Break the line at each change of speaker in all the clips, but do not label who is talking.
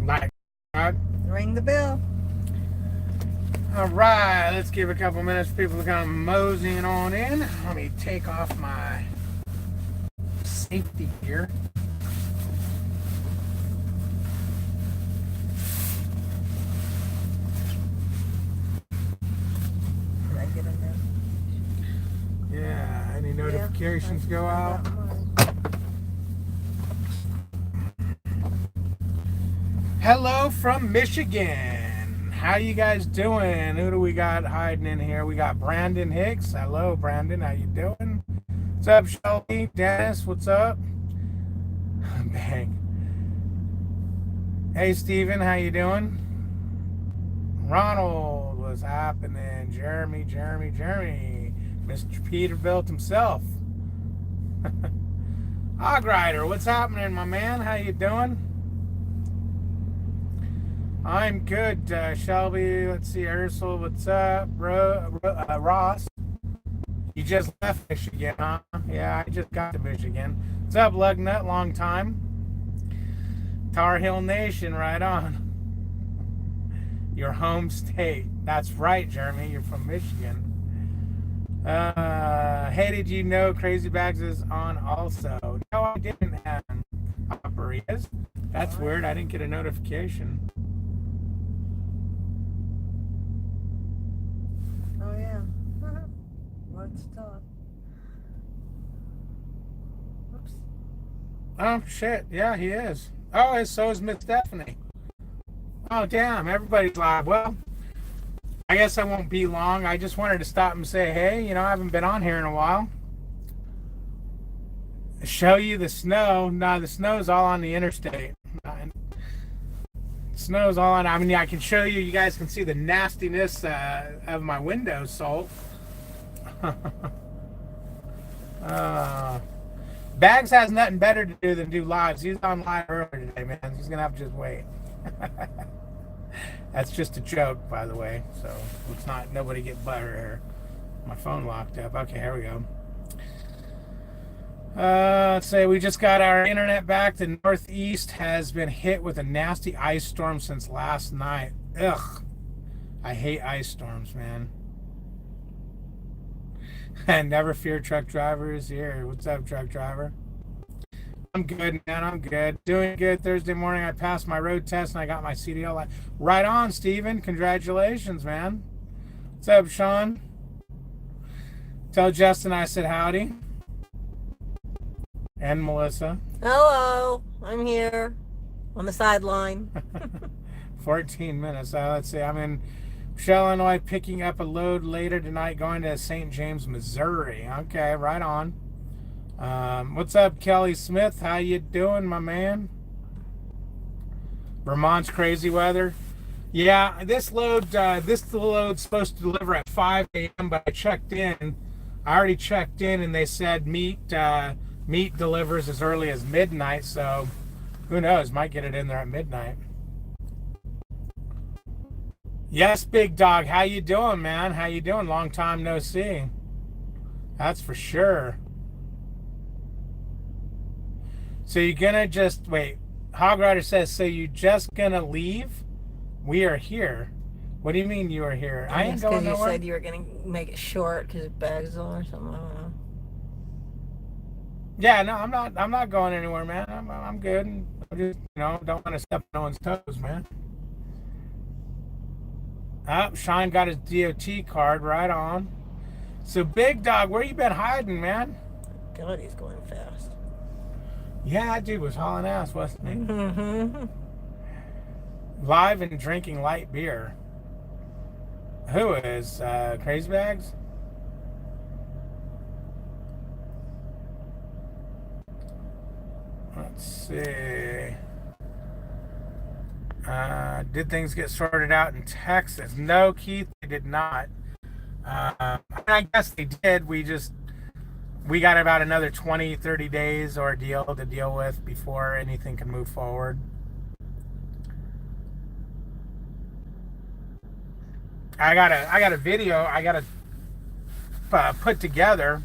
Like,
Ring the bell.
all right, let's give a couple minutes for people to come moseying on in. Let me take off my safety gear.
Did I get in there?
Yeah, any notifications
Yeah,
go out? Hello from Michigan. How you guys doing? Who do we got hiding in here? We got Brandon Hicks. Hello, Brandon. How you doing? What's up, Shelby? Dennis, what's up? Bang. Hey, Steven, how you doing? Ronald, what's happening? Jeremy. Mr. Peterbilt himself. Hog Rider, what's happening, my man? How you doing? I'm good, Shelby. Let's see, Ursula, what's up? Ross, you just left Michigan, huh? Yeah, I just got to Michigan. What's up, Lugnut? Long time. Tar Heel Nation, right on. Your home state. That's right, Jeremy. You're from Michigan. Hey, did you know Crazy Bags is on also? No, I didn't. Hopper is. That's weird. I didn't get a notification.
Oh yeah. Let's talk. Oops.
Oh shit! Yeah, he is. Oh, and so is Miss Stephanie. Oh damn! Everybody's live. Well, I guess I won't be long. I just wanted to stop and say, hey, you know, I haven't been on here in a while. Show you the snow. No, the snow's all on the interstate. Snow's all on. I mean, I can show you. You guys can see the nastiness of my windows, so. Bags has nothing better to do than do lives. He's on live earlier today, man. He's gonna have to just wait. That's just a joke, by the way. So let's not nobody get butter here. My phone locked up. Okay, here we go. Let's say we just got our internet back. The Northeast has been hit with a nasty ice storm since last night. Ugh. I hate ice storms, man. And never fear, truck drivers here. What's up, truck driver? I'm good, man. I'm good. Doing good. Thursday morning, I passed my road test and I got my CDL. Right on, Steven. Congratulations, man. What's up, Sean? Tell Justin I said howdy. And Melissa.
Hello. I'm here on the sideline.
14 minutes. Let's see. I'm in Shell, Illinois, picking up a load later tonight, going to St. James, Missouri. Okay, right on. What's up, Kelly Smith? How you doing, my man? Vermont's crazy weather. Yeah, this load's supposed to deliver at 5 a.m., but I already checked in, and they said meat delivers as early as midnight, so who knows? Might get it in there at midnight. Yes, Big Dog. How you doing, man? How you doing? Long time no see. That's for sure. So you're gonna just wait. Hog Rider says, so you just gonna leave? We are here. What do you mean you are here? I ain't going nowhere.
You said you were gonna make it short because bags on or something. I don't know.
Yeah, no, I'm not going anywhere, man. I'm good. I just, don't want to step on no one's toes, man. Shine got his DOT card right on. So, Big Dog, where you been hiding, man?
God, he's going fast.
Yeah, that dude was hauling ass, wasn't he? Mm-hmm. Live and drinking light beer. Who is? Crazy Bags? Let's see. Did things get sorted out in Texas? No, Keith, they did not. I guess they did. We got about another 20, 30 days ordeal to deal with before anything can move forward. I got a video I got to put together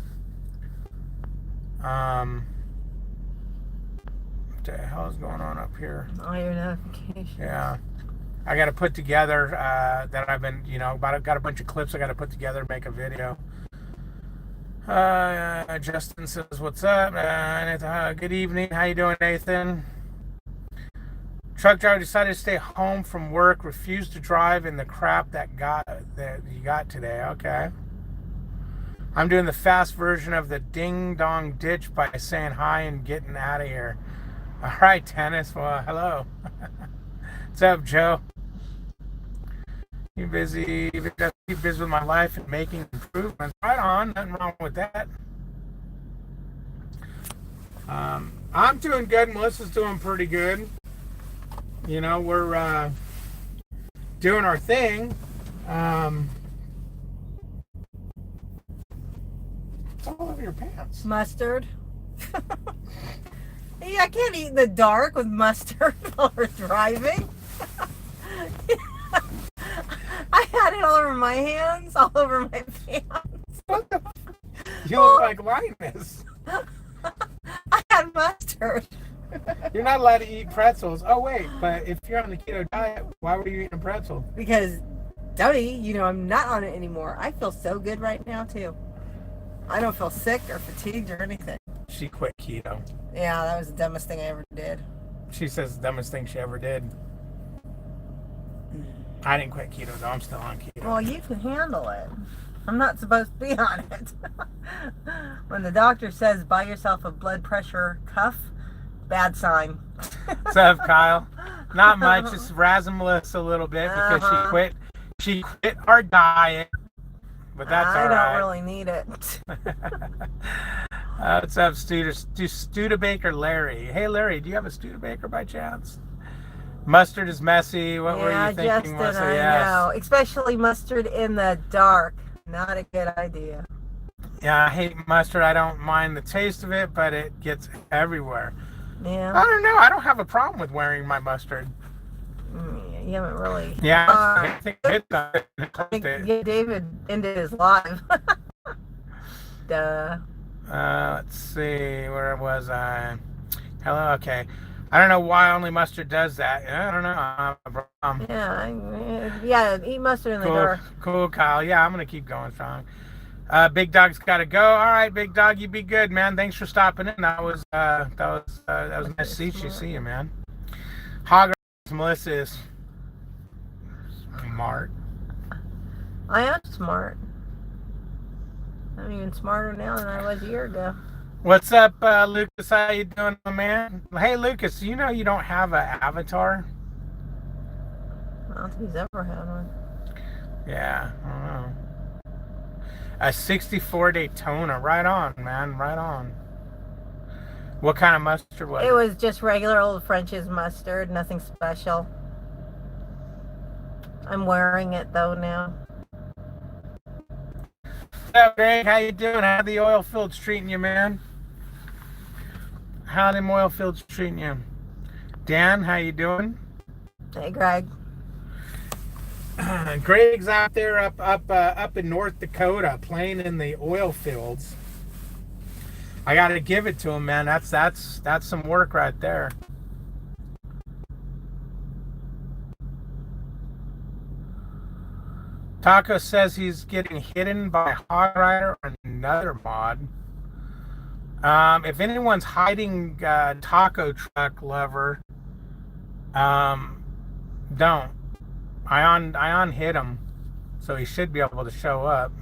What the hell is going on up here?
All your notifications.
Yeah. I got to put together that I've been, got a bunch of clips I got to put together, make a video. Justin says, "What's up?" Good evening. How you doing, Nathan? Truck driver decided to stay home from work, refused to drive in the crap that you got today. Okay. I'm doing the fast version of the ding dong ditch by saying hi and getting out of here. All right, Tennis. Well, hello. What's up, Joe? You busy? Keep busy with my life and making improvements. Right on. Nothing wrong with that. I'm doing good. Melissa's doing pretty good. We're doing our thing. It's all over your pants.
Mustard. Yeah, I can't eat in the dark with mustard while we're driving. I had it all over my hands, all over my pants.
What the? You look like Linus.
I had mustard.
You're not allowed to eat pretzels. Oh wait, but if you're on the keto diet, why were you eating a pretzel?
Because, Duddy, I'm not on it anymore. I feel so good right now too. I don't feel sick or fatigued or anything.
She quit keto.
Yeah, that was the dumbest thing I ever did.
She says the dumbest thing she ever did. I didn't quit keto though. I'm still on keto.
Well, you can handle it. I'm not supposed to be on it. When the doctor says buy yourself a blood pressure cuff, bad sign.
What's up, Kyle? Not much. Just razzing Melissa a little bit because she quit our diet. But that's all right.
I don't really need it.
What's up, Studebaker Larry? Hey, Larry, do you have a Studebaker by chance? Mustard is messy. What were you thinking, Melissa?
I know. Especially mustard in the dark. Not a good idea.
Yeah, I hate mustard. I don't mind the taste of it, but it gets everywhere.
Yeah.
I don't know. I don't have a problem with wearing my mustard.
You haven't really.
Yeah, I think
David ended his live. Duh.
Let's see. Where was I? Hello. Okay. I don't know why only mustard does that. I don't know.
Yeah. Eat mustard in the dark.
Cool, Kyle. Yeah, I'm gonna keep going strong. Big Dog's got to go. All right, Big Dog, you be good, man. Thanks for stopping in. That was nice to see you, man. Hog Melissa is smart.
I am smart. I'm even smarter now than I was a year ago.
What's up, Lucas? How you doing, my man? Hey, Lucas, you know you don't have an avatar?
I don't think he's ever had one.
Yeah, I don't know. A 64 Daytona. Right on, man. Right on. What kind of mustard was it?
It was just regular old French's mustard. Nothing special. I'm wearing it, though, now.
What's up, Greg? How you doing? How the oil fields treating you, man? How them oil fields treating you? Dan, how you doing?
Hey, Greg.
Greg's out there up in North Dakota playing in the oil fields. I got to give it to him, man. That's some work right there. Taco says he's getting hidden by Hog Rider or another mod. If anyone's hiding Taco Truck Lover, don't. Ion hit him, so he should be able to show up.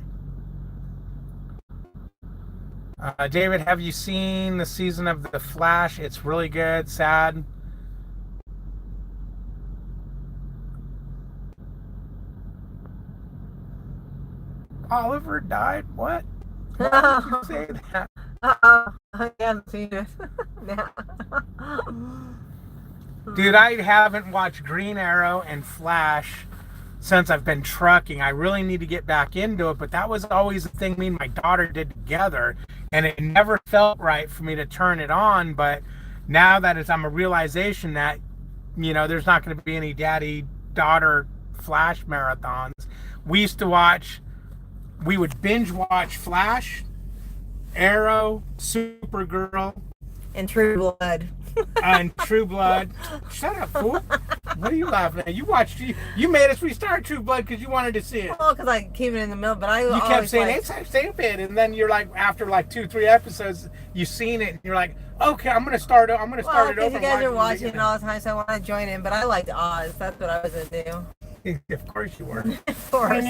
David, have you seen the season of The Flash? It's really good. Sad. Oliver died? What? Why would you say that?
I haven't seen it.
Dude, I haven't watched Green Arrow and Flash since I've been trucking. I really need to get back into it, but that was always the thing me and my daughter did together, and it never felt right for me to turn it on. But now that I'm a realization that, there's not going to be any daddy-daughter Flash marathons. We would binge watch Flash Arrow, Supergirl,
And True Blood.
and True Blood. Shut up, fool. What are you laughing at? You made us restart True Blood because you wanted to see it.
Well, because I came in the middle, but I
You kept
always
saying
like,
it's stupid, and then you're like, after like 2-3 episodes, you've seen it, and you're like, okay, I'm gonna start it over.
because you guys
and
are
watch
watching it all the time, so I want to join in. But I liked Oz. That's what I was gonna do.
Of course you were.
Of course,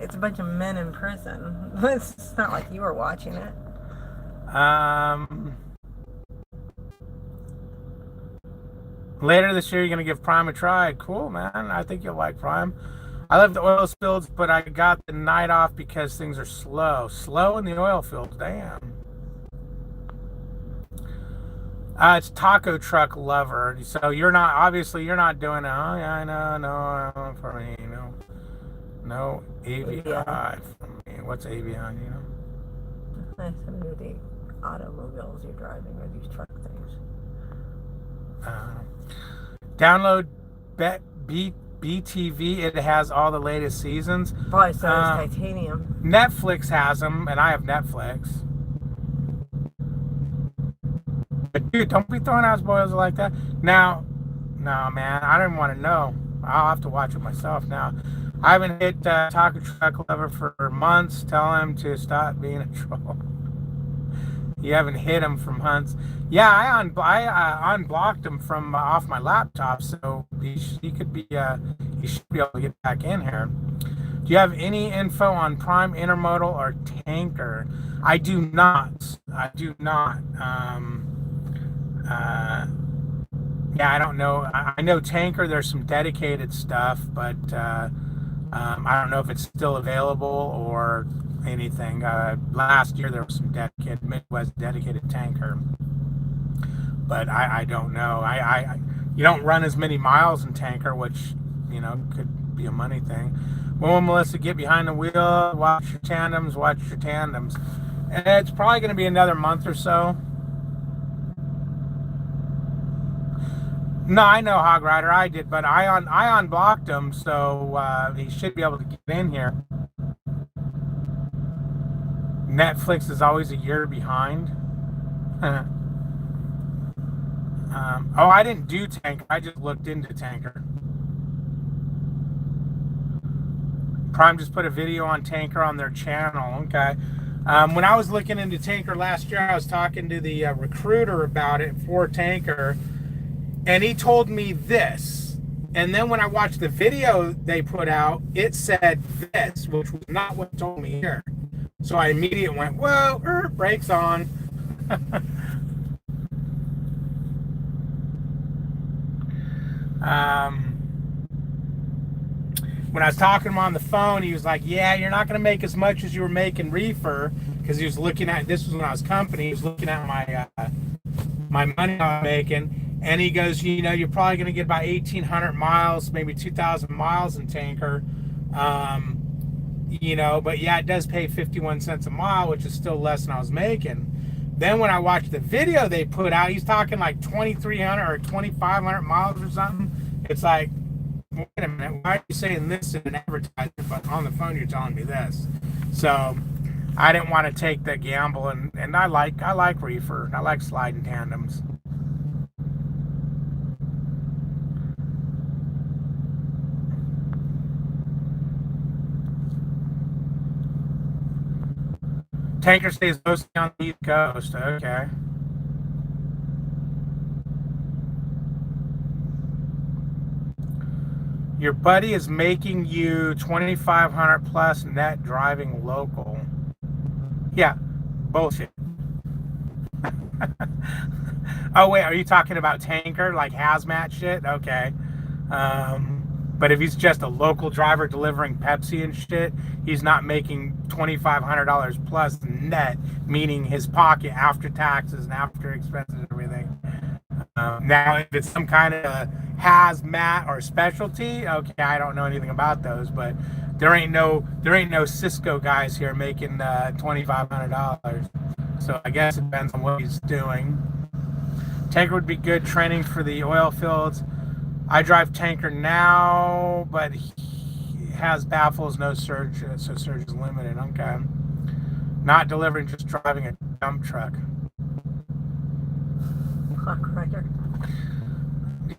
it's a bunch of men in prison. It's not like you were watching it.
Later this year, you're gonna give Prime a try. Cool, man. I think you'll like Prime. I love the oil fields, but I got the night off because things are slow. Slow in the oil fields. Damn. It's Taco Truck Lover. So you're not doing it. Oh yeah, I know. No, for me, no ABI for me. What's ABI? You know.
Nice to know the automobiles you're driving or these truck things.
Download BTV. It has all the latest seasons.
Probably so is Titanium.
Netflix has them, and I have Netflix. But dude, don't be throwing out spoilers like that. Now, no, man, I don't want to know. I'll have to watch it myself now. I haven't hit Taco Truck Lover for months. Tell him to stop being a troll. You haven't hit him from months. Yeah, I unblocked him from off my laptop, so he should be able to get back in here. Do you have any info on Prime Intermodal or Tanker? I do not. Yeah, I don't know. I know Tanker, there's some dedicated stuff, but I don't know if it's still available or anything. Last year there was some dedicated Midwest dedicated Tanker, but I don't know. You don't run as many miles in Tanker, which could be a money thing. When will Melissa get behind the wheel? Watch your tandems. And it's probably going to be another month or so. No, I know Hog Rider. I did, but I unblocked him, so he should be able to get in here. Netflix is always a year behind. I didn't do Tanker. I just looked into Tanker. Prime just put a video on Tanker on their channel. Okay. When I was looking into Tanker last year, I was talking to the recruiter about it for Tanker, and he told me this. And then when I watched the video they put out, it said this, which was not what told me here. So I immediately went, whoa, brakes on. When I was talking to him on the phone, he was like, yeah, you're not going to make as much as you were making reefer, because he was looking at, this was when I was company, he was looking at my money I'm making, and he goes, you're probably going to get about 1,800 miles, maybe 2,000 miles in Tanker. But yeah, it does pay 51 cents a mile, which is still less than I was making. Then when I watched the video they put out, he's talking like 2,300 or 2,500 miles or something. It's like, wait a minute, why are you saying this in an advertisement, but on the phone you're telling me this? So I didn't want to take the gamble, and I like reefer. I like sliding tandems. Tanker stays mostly on the East Coast. Okay. Your buddy is making you 2,500 plus net driving local. Yeah, bullshit. Oh wait, are you talking about Tanker, like hazmat shit? Okay. But if he's just a local driver delivering Pepsi and shit, he's not making $2,500 plus net, meaning his pocket after taxes and after expenses and everything. Now, if it's some kind of hazmat or specialty, okay, I don't know anything about those, but there ain't no Cisco guys here making $2,500. So I guess it depends on what he's doing. Tanker would be good training for the oil fields. I drive Tanker now, but he has baffles, no surge, so surge is limited. Okay. Not delivering, just driving a dump truck.
Hog rider.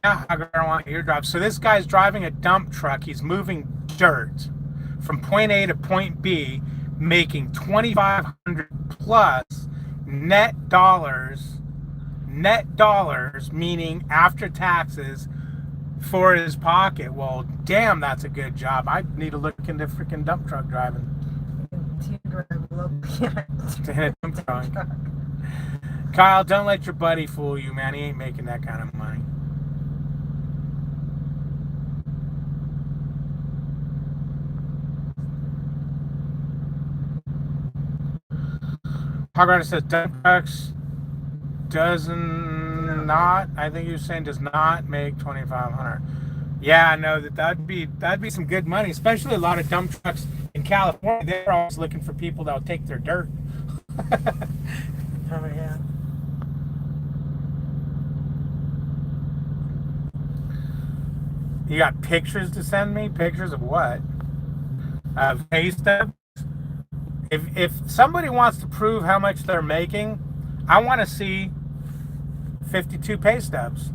Yeah, I don't want your drive. So this guy's driving a dump truck. He's moving dirt from point A to point B, making 2,500 plus net dollars, meaning after taxes, for his pocket. Well, damn, that's a good job. I need to look into freaking dump truck driving. To hit a dump truck. Kyle, don't let your buddy fool you, man. He ain't making that kind of money. Hogrider says dump trucks does not. I think he was saying does not make 2,500. Yeah, I know that'd be some good money, especially a lot of dump trucks in California. They're always looking for people that'll take their dirt.
Oh yeah.
You got pictures to send me? Pictures of what? Of pay stubs? If somebody wants to prove how much they're making, I want to see 52 pay stubs.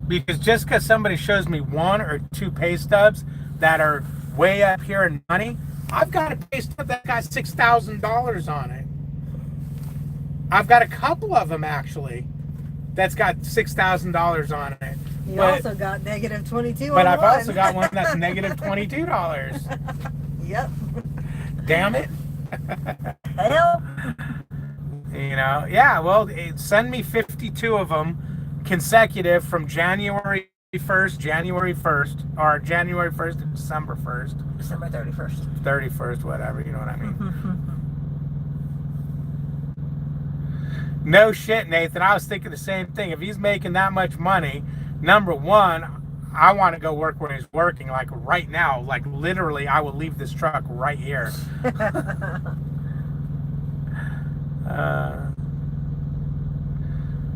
Because just because somebody shows me 1 or 2 pay stubs that are way up here in money, I've got a pay stub that got $6,000 on it. I've got a couple of them actually that's got $6,000 on it.
You also got negative 22.
But I've also got one that's negative $22.
Yep.
Damn it.
Hell.
You know, yeah, well, send me 52 of them consecutive from January 1st, or January 1st to December 1st.
December 31st.
31st, whatever, you know what I mean? No shit, Nathan. I was thinking the same thing. If he's making that much money, number one, I want to go work where he's working, like right now. Like literally, I will leave this truck right here.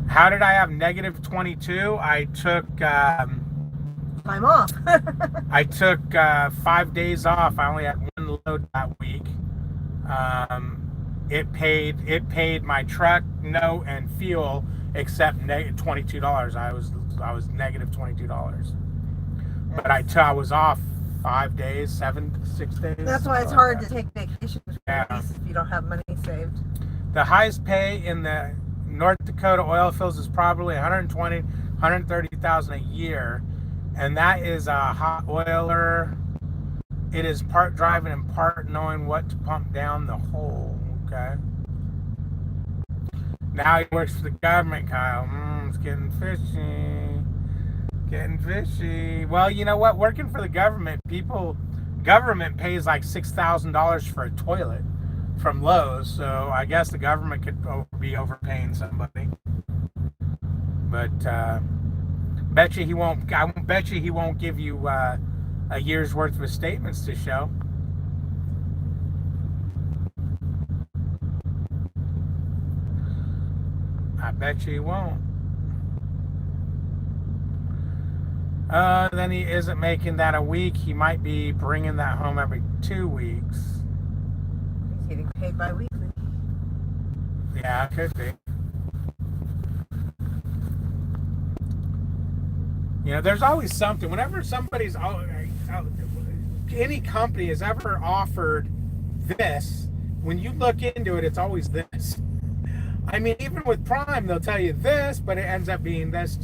How did I have negative 22? I took
I'm off.
I took 5 days off. I only had one load that week. It paid my truck, note, and fuel, except $22. I was negative $22. But I was off 5 days, 6 days.
That's why it's hard to take vacations
Yeah.
if you don't have money saved.
The highest pay in the North Dakota oil fields is probably 120, 130,000 a year, and that is a hot oiler. It is part driving and part knowing what to pump down the hole. Okay. Now he works for the government, Kyle. It's getting fishy. Getting fishy. Well, you know what? Working for the government pays like $6,000 for a toilet from Lowe's, so I guess the government could be overpaying somebody. But I bet you he won't give you a year's worth of statements to show. I bet you he won't. Then he isn't making that a week. He might be bringing that home every 2 weeks.
He's getting paid bi-weekly.
Yeah, it could be. You know, there's always something. Whenever any company has ever offered this, when you look into it, it's always this. I mean, even with Prime, they'll tell you this, but it ends up being this.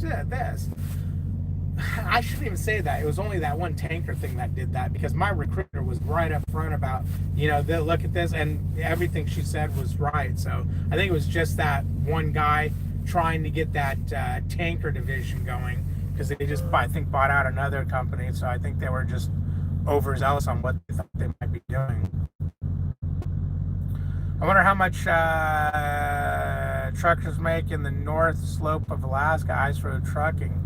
I shouldn't even say that. It was only that one tanker thing that did that, because my recruiter was right up front about, they'll look at this, and everything she said was right. So I think it was just that one guy trying to get that tanker division going, because they just, I think, bought out another company. So I think they were just overzealous on what they thought they might be doing. I wonder how much truckers make in the North Slope of Alaska, ice road trucking.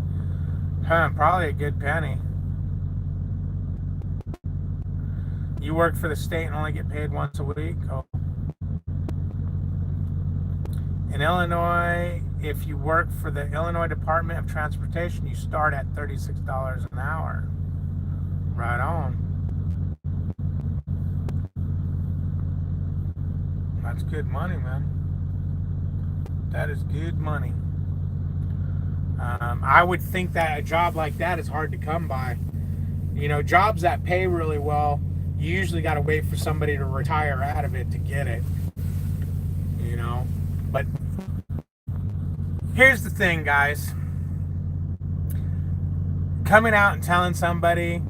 Probably a good penny. You work for the state and only get paid once a week? Oh. In Illinois, if you work for the Illinois Department of Transportation, you start at $36 an hour. Right on. That's good money, man. That is good money. I would think that a job like that is hard to come by. You know, jobs that pay really well, you usually got to wait for somebody to retire out of it to get it. You know, but here's the thing, guys. Coming out and telling somebody,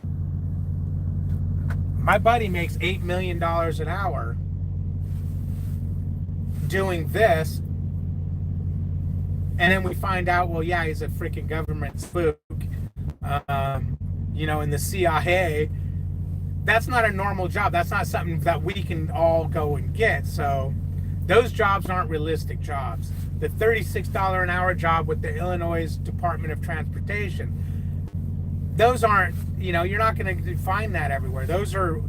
my buddy makes $8 million an hour doing this, and then we find out, well, yeah, he's a freaking government spook, you know, in the CIA. That's not a normal job. That's not something that we can all go and get. So those jobs aren't realistic jobs. The $36 an hour job with the Illinois Department of Transportation, those aren't, you know, you're not going to find that everywhere. Those are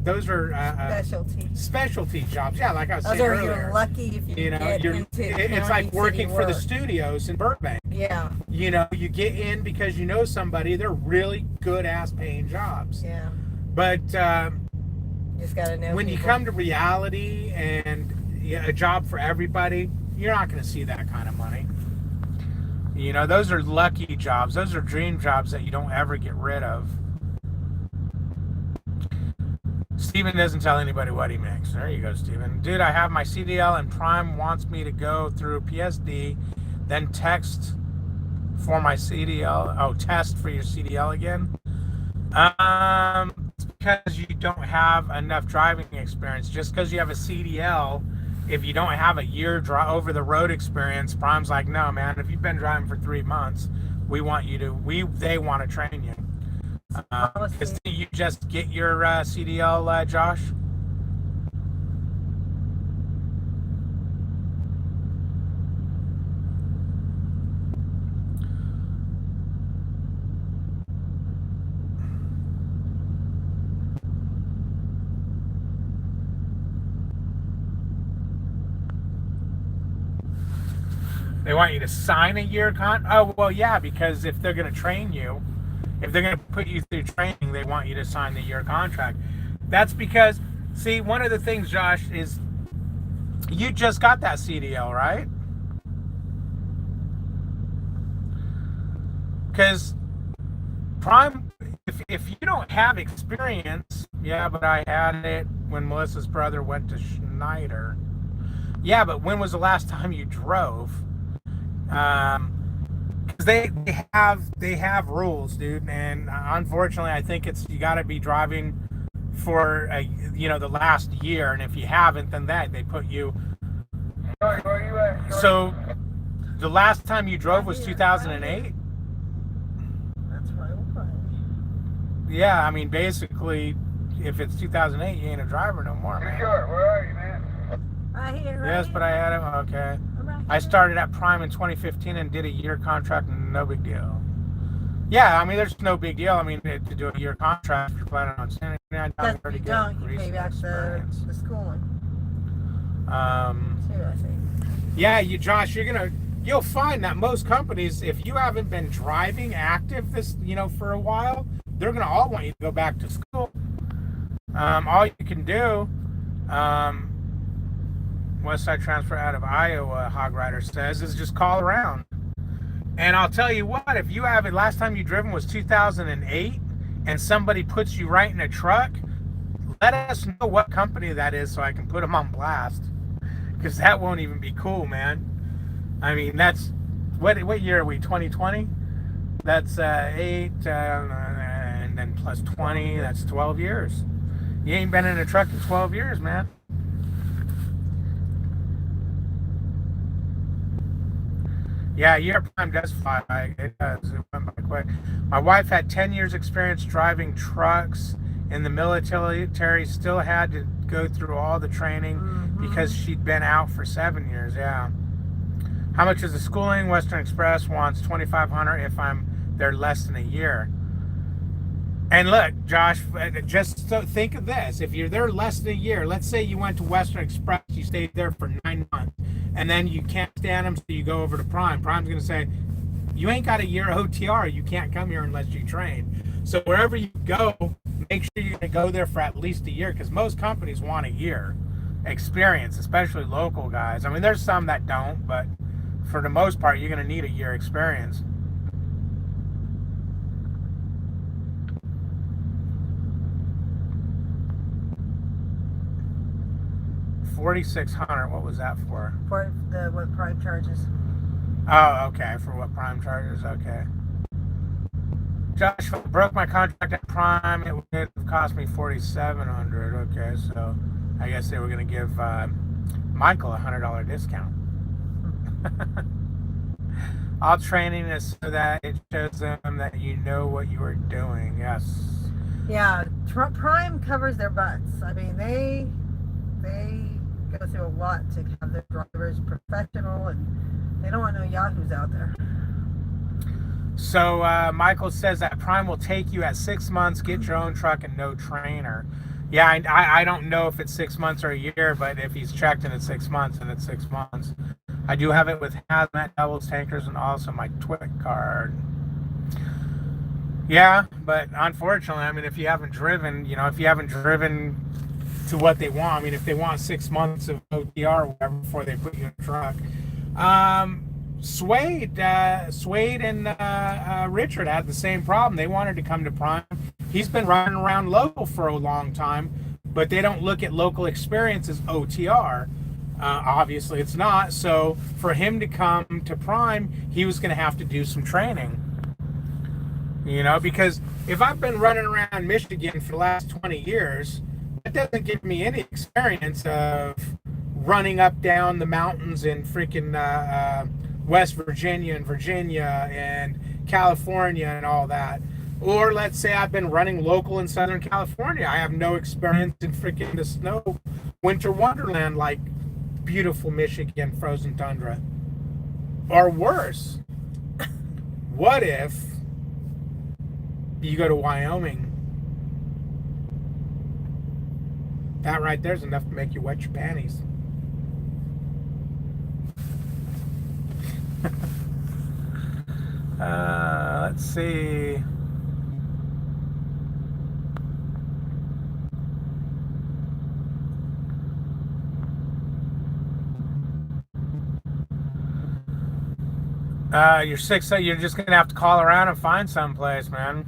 specialty jobs. Yeah, like I was saying earlier.
Those are, you're lucky if you
know,
get into
it's like working for
work.
the studios in Burbank.
Yeah.
You know, you get in because you know somebody. They're really good ass paying jobs.
Yeah.
But
you just gotta know
when you come to reality and a job for everybody, you're not going to see that kind of money. You know, those are lucky jobs. Those are dream jobs that you don't ever get rid of. Steven doesn't tell anybody what he makes. There you go, Steven. Dude, I have my CDL and Prime wants me to go through PSD, then text for my CDL. Oh, test for your CDL again? It's because you don't have enough driving experience. Just because you have a CDL, if you don't have a year over the road experience, Prime's like, no, man, if you've been driving for 3 months, they want to train you. Did you just get your CDL, Josh? They want you to sign a year Oh, well, yeah, because if they're going to train you, if they're going to put you through training, they want you to sign the year contract. That's because, see, one of the things, Josh, is you just got that CDL, right? Because Prime, if you don't have experience, yeah, but I had it when Melissa's brother went to Schneider. Yeah, but when was the last time you drove? Because they have rules, dude, and unfortunately, I think you got to be driving for the last year, and if you haven't, then they put you. So, the last time you drove was 2008.
That's right.
Yeah, I mean, basically, if it's 2008, you ain't a driver no more, man.
Sure, where are you, man?
Right here.
Yes, but I had him. Okay. I started at Prime in 2015 and did a year contract, no big deal. Yeah, I mean, there's no big deal. I mean, to do a year contract, if you're planning on standing down,
you pay back the schooling. See what I say?
Yeah, Josh, you'll find that most companies, if you haven't been driving active for a while, they're gonna all want you to go back to school. All you can do, Westside Transfer out of Iowa, Hog Rider says, is just call around. And I'll tell you what, if you have it, last time you driven was 2008, and somebody puts you right in a truck, let us know what company that is so I can put them on blast. Because that won't even be cool, man. I mean, that's, what year are we, 2020? That's 8, and then plus 20, that's 12 years. You ain't been in a truck in 12 years, man. Yeah, year Prime does fly. It does. It went by quick. My wife had 10 years experience driving trucks in the military, still had to go through all the training because she'd been out for 7 years. Yeah. How much is the schooling? Western Express wants $2,500 if I'm there less than a year. And look, Josh, just think of this. If you're there less than a year, let's say you went to Western Express, you stayed there for 9 months, and then you can't stand them, so you go over to Prime. Prime's going to say, you ain't got a year OTR. You can't come here unless you train. So wherever you go, make sure you're going to go there for at least a year, because most companies want a year. experience, especially local guys. I mean, there's some that don't, but for the most part, you're going to need a year experience. $4,600. What was that for?
For the what Prime charges.
Oh, okay. For what Prime charges? Okay. Josh broke my contract at Prime. It would have cost me $4,700. Okay, so I guess they were going to give Michael a $100 discount. All training is so that it shows them that you know what you are doing. Yes.
Yeah, Prime covers their butts. I mean, they go through a lot to have their drivers professional, and they don't want no yahoos out there.
So Michael says that Prime will take you at 6 months, get your own truck, and no trainer. Yeah, I don't know if it's 6 months or a year, but if he's checked and it's 6 months, then it's 6 months. I do have it with hazmat, doubles, tankers, and also my TWIC card. Yeah, but unfortunately, I mean, if you haven't driven, to what they want, I mean, if they want 6 months of OTR or whatever before they put you in a truck. Suede and Richard had the same problem. They wanted to come to Prime. He's been running around local for a long time, but they don't look at local experience as OTR. Obviously, it's not. So for him to come to Prime, he was going to have to do some training. Because if I've been running around Michigan for the last 20 years, that doesn't give me any experience of running up down the mountains in freaking West Virginia and California and all that. Or let's say I've been running local in Southern California. I have no experience in freaking the snow winter wonderland like beautiful Michigan frozen tundra. Or worse, what if you go to Wyoming? That right there's enough to make you wet your panties. Let's see. You're 6, so you're just gonna have to call around and find someplace, man.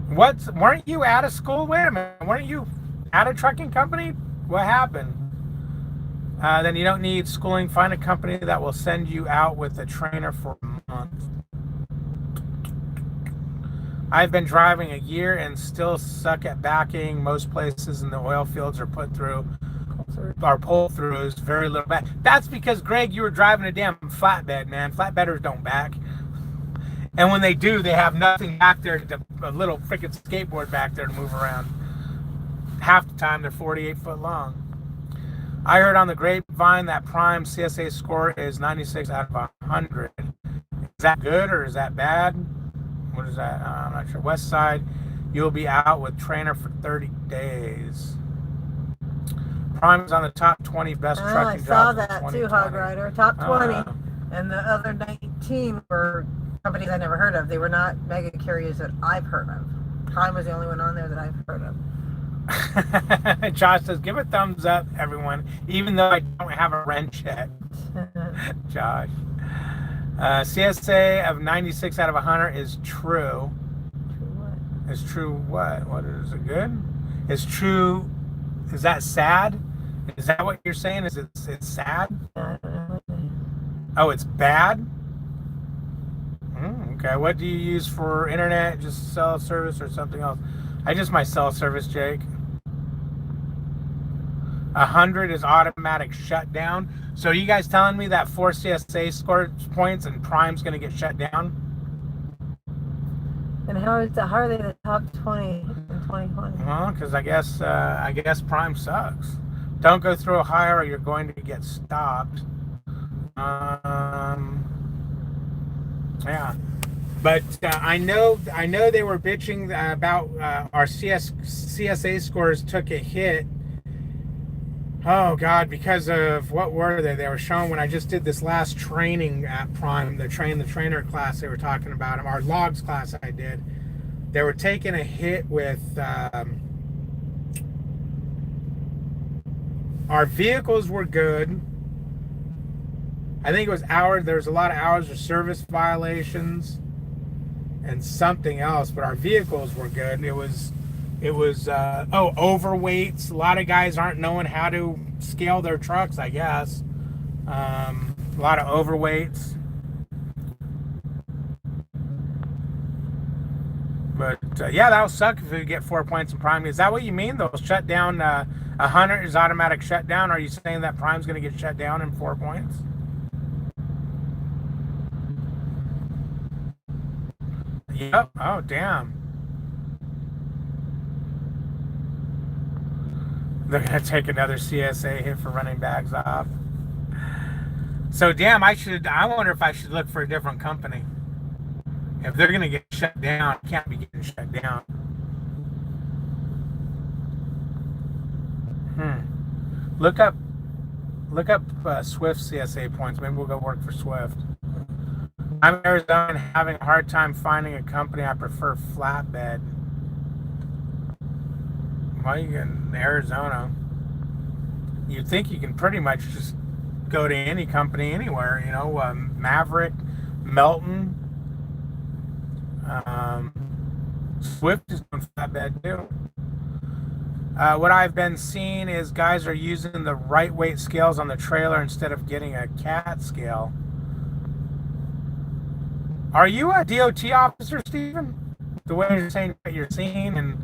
Weren't you out of school? Wait a minute, weren't you at a trucking company? What happened? Then you don't need schooling. Find a company that will send you out with a trainer for a month. I've been driving a year and still suck at backing. Most places in the oil fields are pull throughs, very little back. That's because, Greg, you were driving a damn flatbed, man. Flatbedders don't back. And when they do, they have nothing back there, a little freaking skateboard back there to move around. Half the time, they're 48 foot long. I heard on the grapevine that Prime CSA score is 96 out of 100. Is that good or is that bad? What is that? I'm not sure. West Side, you'll be out with trainer for 30 days. Prime is on the top 20 best trucking jobs.
I saw that too, Hog Rider. Top 20. And the other 19 were companies I never heard of. They were not mega carriers that I've heard of. Prime was the only one on there that I've heard of.
Josh says, give a thumbs up, everyone, even though I don't have a wrench yet. Josh. CSA of 96 out of 100 is true.
True what?
Is true what? What is it good? Is true. Is that sad? Is that what you're saying? Is it's sad? Oh, it's bad? Okay. What do you use for internet? Just cell service or something else? I just my cell service, Jake. 100 is automatic shutdown. So are you guys telling me that 4 CSA scores points and Prime's going to get shut down?
And how are they the top 20 in 2020?
Well, because I guess Prime sucks. Don't go through Ohio or you're going to get stopped. Yeah. But I know they were bitching about our CSA scores took a hit. Oh God, because of what were they? They were showing when I just did this last training at Prime, the trainer class they were talking about, our logs class I did. They were taking a hit with Our vehicles were good. I think it was hours. There was a lot of hours of service violations and something else, but our vehicles were good. It was overweights. A lot of guys aren't knowing how to scale their trucks, I guess. A lot of overweights. But yeah, that'll suck if you get 4 points in Prime. Is that what you mean? They'll shut down 100 is automatic shutdown. Are you saying that Prime's going to get shut down in 4 points? Yep. Oh, damn. They're going to take another CSA hit for running bags off. So, damn, I wonder if I should look for a different company. If they're going to get shut down, it can't be getting shut down. Look up Swift CSA points. Maybe we'll go work for Swift. I'm in Arizona and having a hard time finding a company. I prefer flatbed. Well, you in Arizona, you'd think you can pretty much just go to any company anywhere. You know, Maverick, Melton. Swift is doing flatbed too. What I've been seeing is guys are using the right weight scales on the trailer instead of getting a cat scale. Are you a DOT officer, Stephen? The way you're saying what you're seeing, and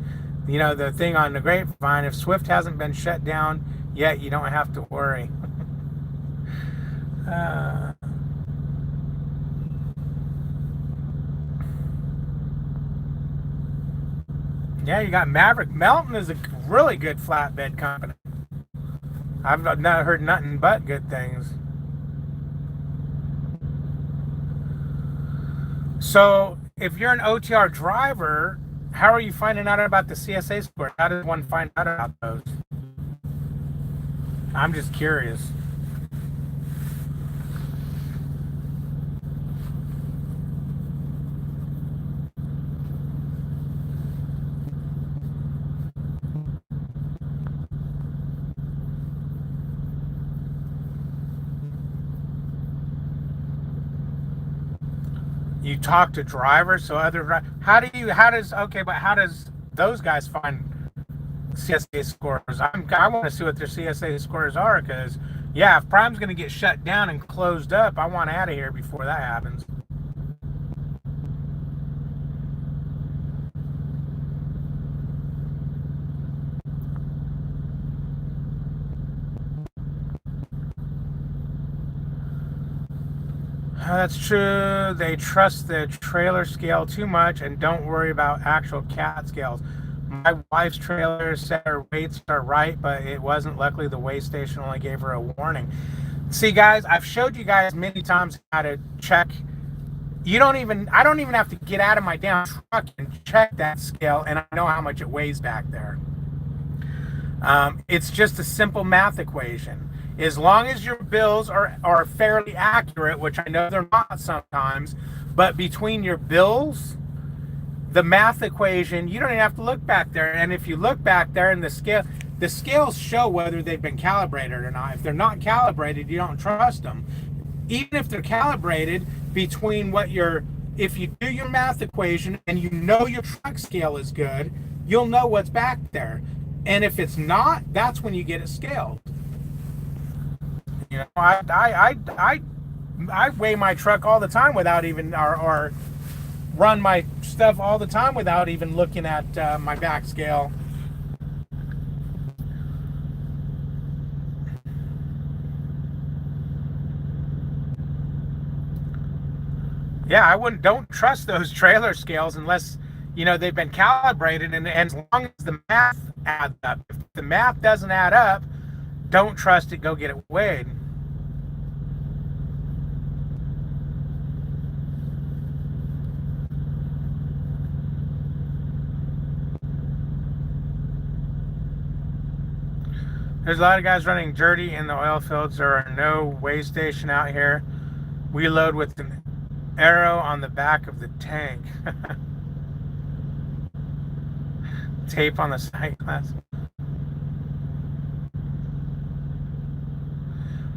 you know the thing on the grapevine, if Swift hasn't been shut down yet, you don't have to worry. Yeah, you got Maverick. Melton is a really good flatbed company. I've not heard nothing but good things. So, if you're an OTR driver, how are you finding out about the CSA score? How does one find out about those? I'm just curious. You talk to drivers, so how does those guys find CSA scores? I want to see what their CSA scores are, because yeah, if Prime's going to get shut down and closed up, I want out of here before that happens. That's true. They trust the trailer scale too much and don't worry about actual cat scales. My wife's trailer said her weights are right, but it wasn't. Luckily, the weigh station only gave her a warning. See, guys, I've showed you guys many times how to check. I don't even have to get out of my damn truck and check that scale, and I know how much it weighs back there. It's just a simple math equation. As long as your bills are fairly accurate, which I know they're not sometimes, but between your bills, the math equation, you don't even have to look back there. And if you look back there in the scales show whether they've been calibrated or not. If they're not calibrated, you don't trust them. Even if they're calibrated, if you do your math equation and you know your truck scale is good, you'll know what's back there. And if it's not, that's when you get it scaled. You know, I weigh my truck all the time without even, or run my stuff all the time without even looking at my back scale. Yeah, don't trust those trailer scales unless, you know, they've been calibrated, and as long as the math adds up. If the math doesn't add up, don't trust it, go get it weighed. There's a lot of guys running dirty in the oil fields. There are no weigh station out here. We load with an arrow on the back of the tank. Tape on the side glass.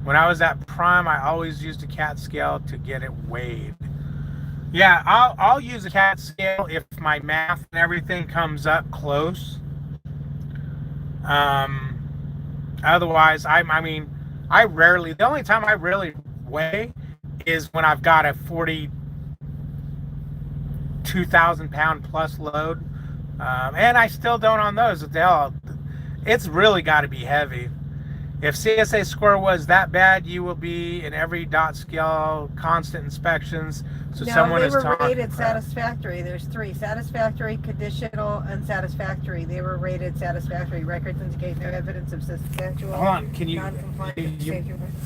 When I was at Prime, I always used a cat scale to get it weighed. Yeah, I'll use a cat scale if my math and everything comes up close. Otherwise, I mean, I rarely. The only time I really weigh is when I've got a 42,000 pound plus load, and I still don't on those. It's really got to be heavy. If CSA score was that bad, you will be in every dot scale constant inspections. So
No,
someone
they
is
were
talking
rated
crap.
satisfactory. There's 3: satisfactory, conditional, unsatisfactory. They were rated satisfactory. Records indicate no evidence of substantial
Hold on, can you?
non-compliance.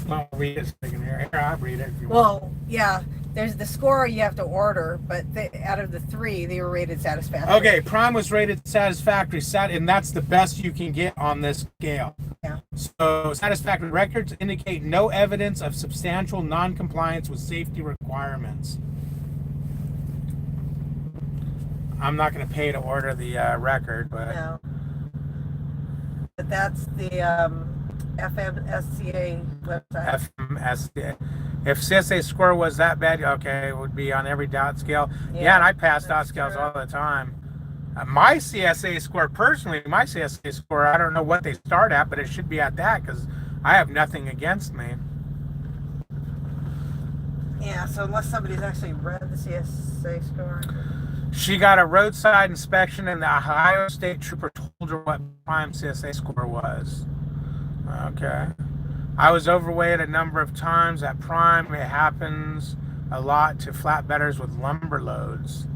Well, read it a second here. Here, I'll read it if you want.
Well, yeah, there's the score you have to order, but out of the 3, they were rated satisfactory.
Okay, Prime was rated satisfactory, and that's the best you can get on this scale.
Yeah.
So, satisfactory records indicate no evidence of substantial non-compliance with safety requirements. I'm not going to pay to order the record, but
No. But that's the FMSCA website.
FMSD. If CSA score was that bad, okay, it would be on every dot scale. Yeah, and I pass dot
that's
scales
true.
all the time. My CSA score, personally, my CSA score, I don't know what they start at, but it should be at that because I have nothing against me.
Yeah, so unless somebody's actually read the CSA score.
She got a roadside inspection, and the Ohio State Trooper told her what Prime CSA score was. Okay. I was overweight a number of times at Prime. It happens a lot to flatbedders with lumber loads.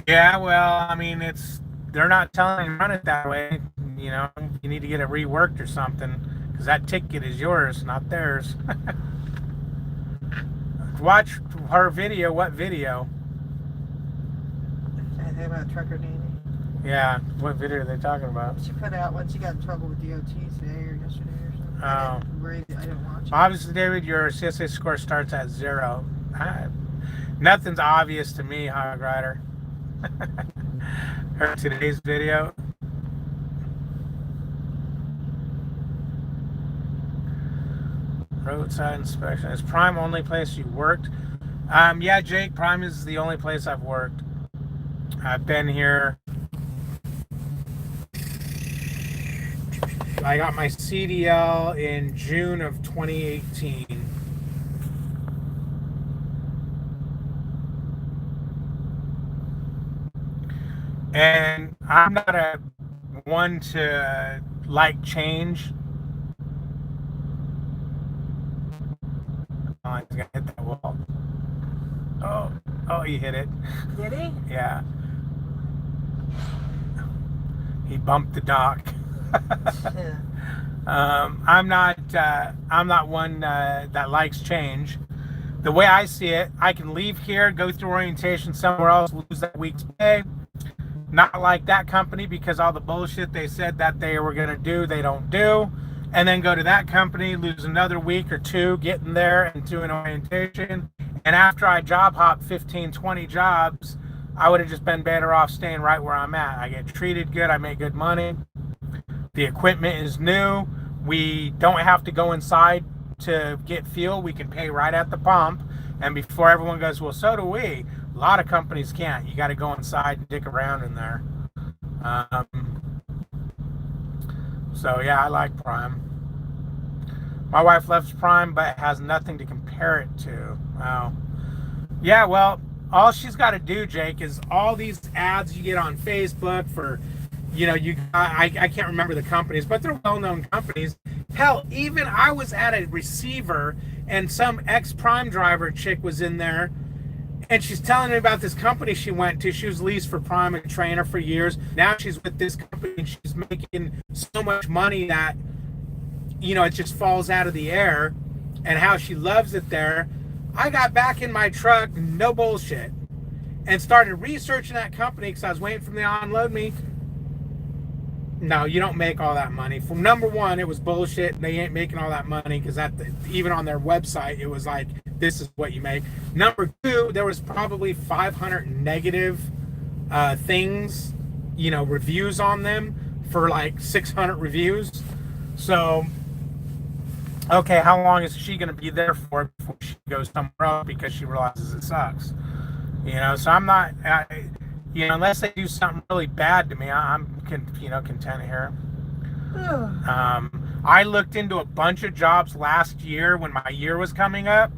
Yeah, well, I mean, they're not telling you to run it that way. You know, you need to get it reworked or something, because that ticket is yours, not theirs. Watch her video. What video?
I think about Trucker Danny.
Yeah, what video are they talking about?
She put out when she got in trouble with DOT today or yesterday or something.
Oh.
I didn't watch it.
Obviously, David, your CSA score starts at 0. Nothing's obvious to me, Hog Rider. Heard today's video. Roadside inspection. Is Prime only place you worked? Yeah, Jake, Prime is the only place I've worked. I've been here. I got my CDL in June of 2018. And I'm not a one to like change. Oh, he's gonna hit that wall. Oh, he hit it.
Did he?
Yeah. He bumped the dock.
Yeah.
I'm not one that likes change. The way I see it, I can leave here, go through orientation somewhere else, lose that week's pay. Not like that company, because all the bullshit they said that they were going to do, they don't do. And then go to that company, lose another week or 2 getting there and doing orientation. And after I job hop 15, 20 jobs, I would have just been better off staying right where I'm at. I get treated good. I make good money. The equipment is new. We don't have to go inside to get fuel. We can pay right at the pump. And before everyone goes, well, so do we. A lot of companies can't. You got to go inside and dig around in there. So, yeah, I like Prime. My wife loves Prime, but has nothing to compare it to. Oh. Yeah, well, all she's got to do, Jake, is all these ads you get on Facebook for, I can't remember the companies, but they're well-known companies. Hell, even I was at a receiver, and some ex-Prime driver chick was in there, and she's telling me about this company she went to. She was leased for Prime, a trainer for years. Now she's with this company, and she's making so much money that, it just falls out of the air, and how she loves it there. I got back in my truck, no bullshit, and started researching that company because I was waiting for them to unload me. No, you don't make all that money. From number one, it was bullshit. They ain't making all that money because even on their website, it was like, this is what you make. Number two, there was probably 500 negative things, reviews on them for like 600 reviews. So okay, how long is she going to be there for before she goes somewhere else because she realizes it sucks? So I'm not, unless they do something really bad to me, I'm content here. I looked into a bunch of jobs last year when my year was coming up,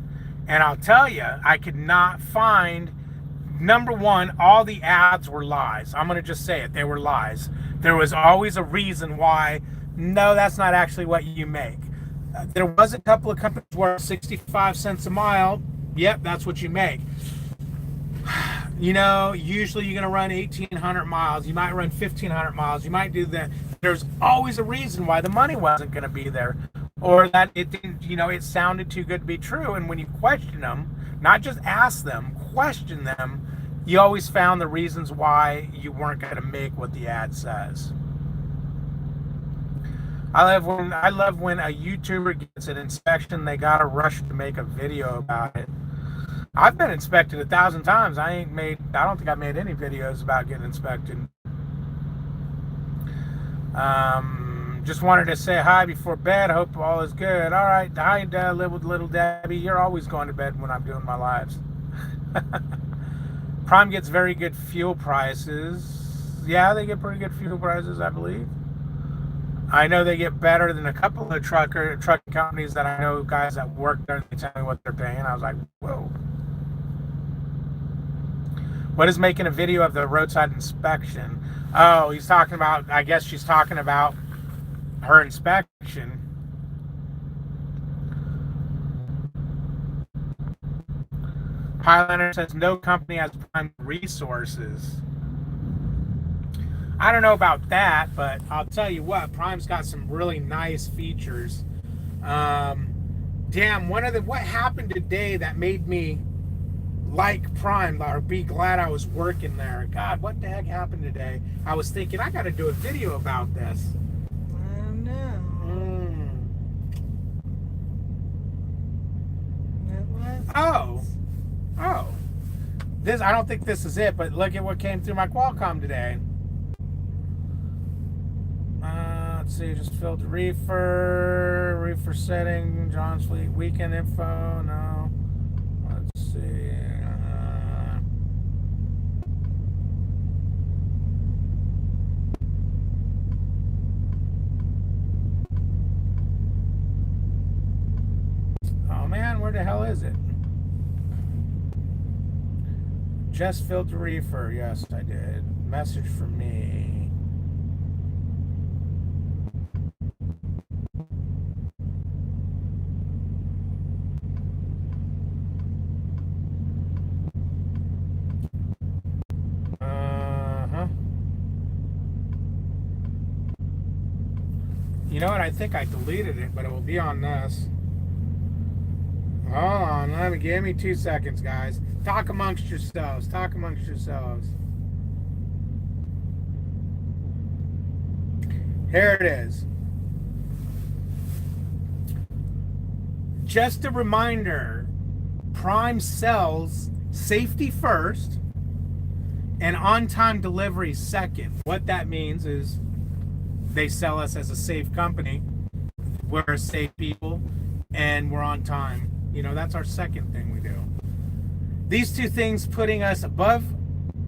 and I'll tell you, I could not find. Number one, all the ads were lies. I'm going to just say it. They were lies. There was always a reason why, no, that's not actually what you make. There was a couple of companies where 65 cents a mile, yep, that's what you make. Usually you're going to run 1,800 miles. You might run 1,500 miles. You might do that. There's always a reason why the money wasn't going to be there, or that it didn't, it sounded too good to be true. And when you question them, not just ask them, question them, you always found the reasons why you weren't going to make what the ad says. I love when a YouTuber gets an inspection, they got to rush to make a video about it. I've been inspected 1,000 times. I don't think I made any videos about getting inspected. Just wanted to say hi before bed. Hope all is good. All right. Hi, live with little Debbie. You're always going to bed when I'm doing my lives. Prime gets very good fuel prices. Yeah, they get pretty good fuel prices, I believe. I know they get better than a couple of trucking companies that I know, guys that work there. They tell me what they're paying. I was like, whoa. What is making a video of the roadside inspection? Oh, he's talking about, I guess she's talking about her inspection. Highlander says no company has prime resources. I don't know about that, but I'll tell you what, Prime's got some really nice features. Damn, what happened today that made me like Prime or be glad I was working there? God, what the heck happened today? I was thinking I got to do a video about this.
Oh no.
Oh. This, I don't think this is it, but look at what came through my Qualcomm today. Let's see, just filter reefer setting, John's Fleet weekend info. No. Let's see. Oh man, where the hell is it? Just filter reefer. Yes, I did. Message from me. You know what? I think I deleted it, but it will be on this. Hold on. Give me 2 seconds, guys. Talk amongst yourselves. Talk amongst yourselves. Here it is. Just a reminder, Prime sells safety first and on-time delivery second. What that means is they sell us as a safe company. We're safe people and we're on time. That's our second thing we do. These two things putting us above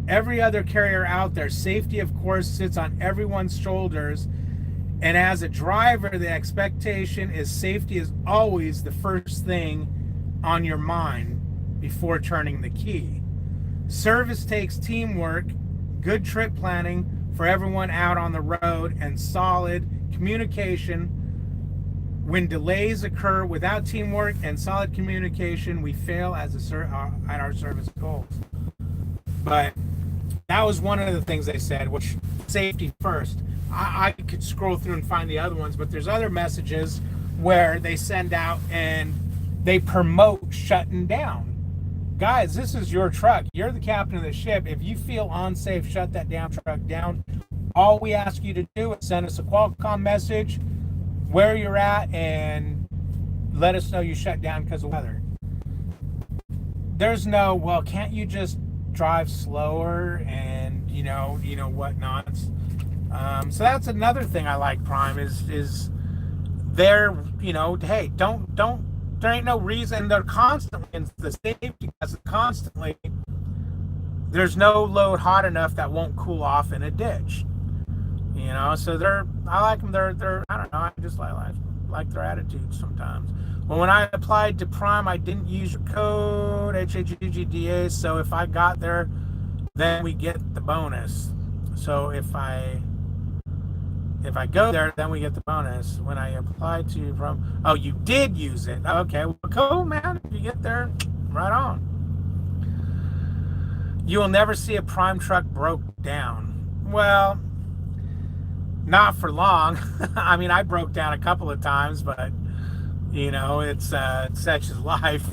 every other carrier out there. Safety, of course, sits on everyone's shoulders. And as a driver, the expectation is safety is always the first thing on your mind before turning the key. Service takes teamwork, good trip planning for everyone out on the road, and solid communication. When delays occur without teamwork and solid communication, we fail at our service goals. But that was one of the things they said, which safety first. I could scroll through and find the other ones, but there's other messages where they send out and they promote shutting down. Guys, this is your truck. You're the captain of the ship. If you feel unsafe, shut that damn truck down. All we ask you to do is send us a Qualcomm message where you're at and let us know you shut down because of weather. There's no, well, can't you just drive slower and whatnot. So that's another thing I like Prime is they're, hey, don't, there ain't no reason. They're constantly in the safety because constantly there's no load hot enough that won't cool off in a ditch. So I like them. They're I don't know. I just like their attitude sometimes. Well, when I applied to Prime, I didn't use your code HHUGDA. So if I got there, then we get the bonus. So if I go there, then we get the bonus. When I applied to Prime, oh, you did use it. Okay, well, cool, man. If you get there, right on. You will never see a Prime truck broke down. Well, not for long. I mean, I broke down a couple of times, but it's such is life.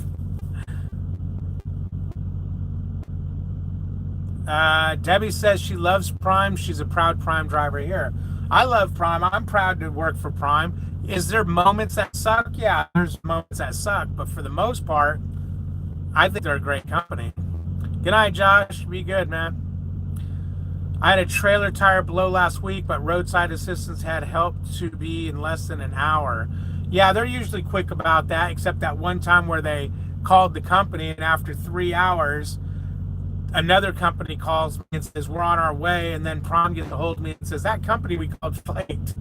Debbie says she loves Prime. She's a proud Prime driver here. I love Prime. I'm proud to work for Prime. Is there moments that suck? Yeah, there's moments that suck, but for the most part, I think they're a great company. Good night, Josh. Be good, man. I had a trailer tire blow last week, but roadside assistance had helped to be in less than an hour. Yeah, they're usually quick about that, except that one time where they called the company, and after 3 hours, another company calls me and says, we're on our way, and then Prime gets a hold of me and says, that company we called flaked.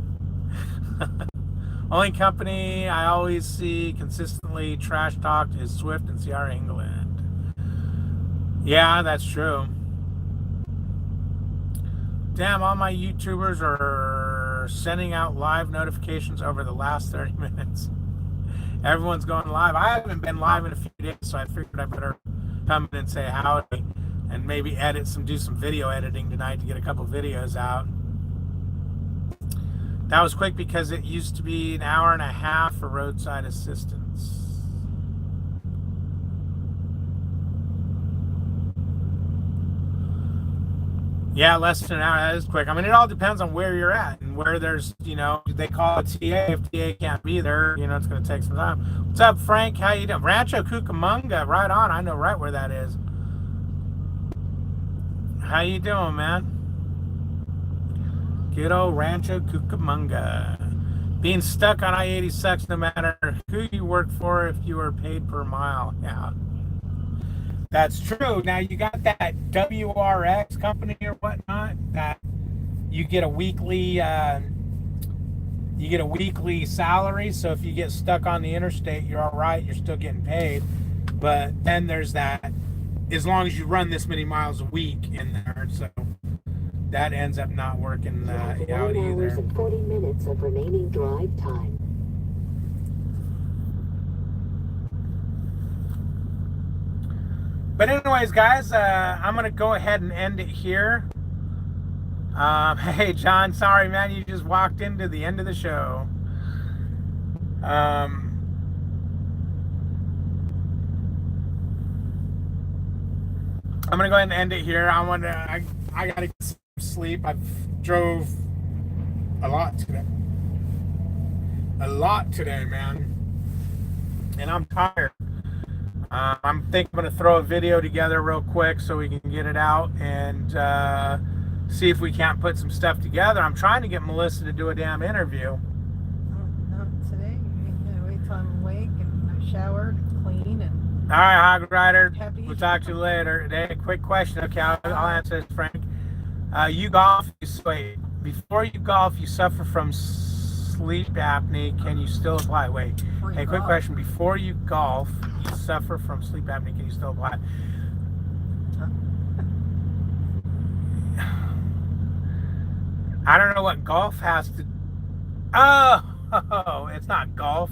Only company I always see consistently trash talked is Swift and CR England. Yeah, that's true. Damn, all my YouTubers are sending out live notifications over the last 30 minutes. Everyone's going live. I haven't been live in a few days, so I figured I better come in and say howdy and maybe do some video editing tonight to get a couple videos out. That was quick because it used to be an hour and a half for roadside assistance. Yeah, less than an hour. That is quick. I mean, it all depends on where you're at and where there's, they call it TA. If TA can't be there, it's going to take some time. What's up, Frank? How you doing? Rancho Cucamonga. Right on. I know right where that is. How you doing, man? Good old Rancho Cucamonga. Being stuck on I-80 sucks no matter who you work for if you are paid per mile. Yeah. That's true. Now you got that WRX company or whatnot that you get a weekly salary. So if you get stuck on the interstate, you're all right. You're still getting paid. But then there's that, as long as you run this many miles a week in there. So that ends up not working out either. 9 hours and 40 minutes of remaining drive time. But anyways, guys, I'm going to go ahead and end it here. Hey, John, sorry, man. You just walked into the end of the show. I'm going to go ahead and end it here. I got to get some sleep. I've drove a lot today. Man. And I'm tired. I'm thinking I'm going to throw a video together real quick so we can get it out and see if we can't put some stuff together. I'm trying to get Melissa to do a damn interview.
Not today. You gotta wait till I'm awake and I'm showered, clean, and...
All right, Hog Rider.
Happy.
We'll talk to you later. Today, quick question. Okay, I'll answer this, Frank. You golf, before you golf, you suffer from sleep apnea. Can you still apply? Wait. Hey, quick question. Before you golf, you suffer from sleep apnea. Can you still apply? I don't know what golf has to... Oh, it's not golf.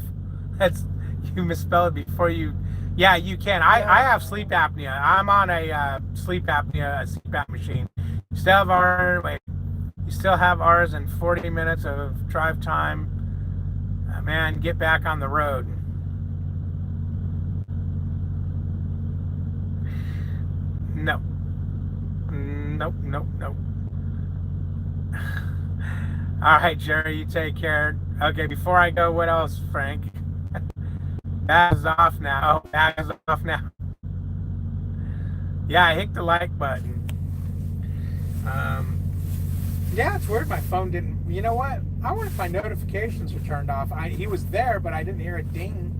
You misspelled it before you... Yeah, you can. I have sleep apnea. I'm on a sleep CPAP machine. You still have ours. Wait. You still have ours in 40 minutes of drive time. Man, get back on the road. No. Nope. All right, Jerry, you take care. Okay, before I go, what else, Frank? That is off now. Yeah, I hit the like button. Yeah, it's weird. My phone didn't. You know what? I wonder if my notifications were turned off. He was there, but I didn't hear a ding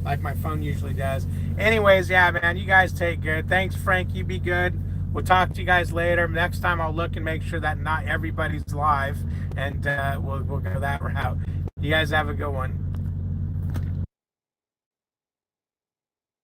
like my phone usually does. Anyways, yeah, man, you guys take good. Thanks, Frank. You be good. We'll talk to you guys later. Next time I'll look and make sure that not everybody's live, and we'll go that route. You guys have a good one.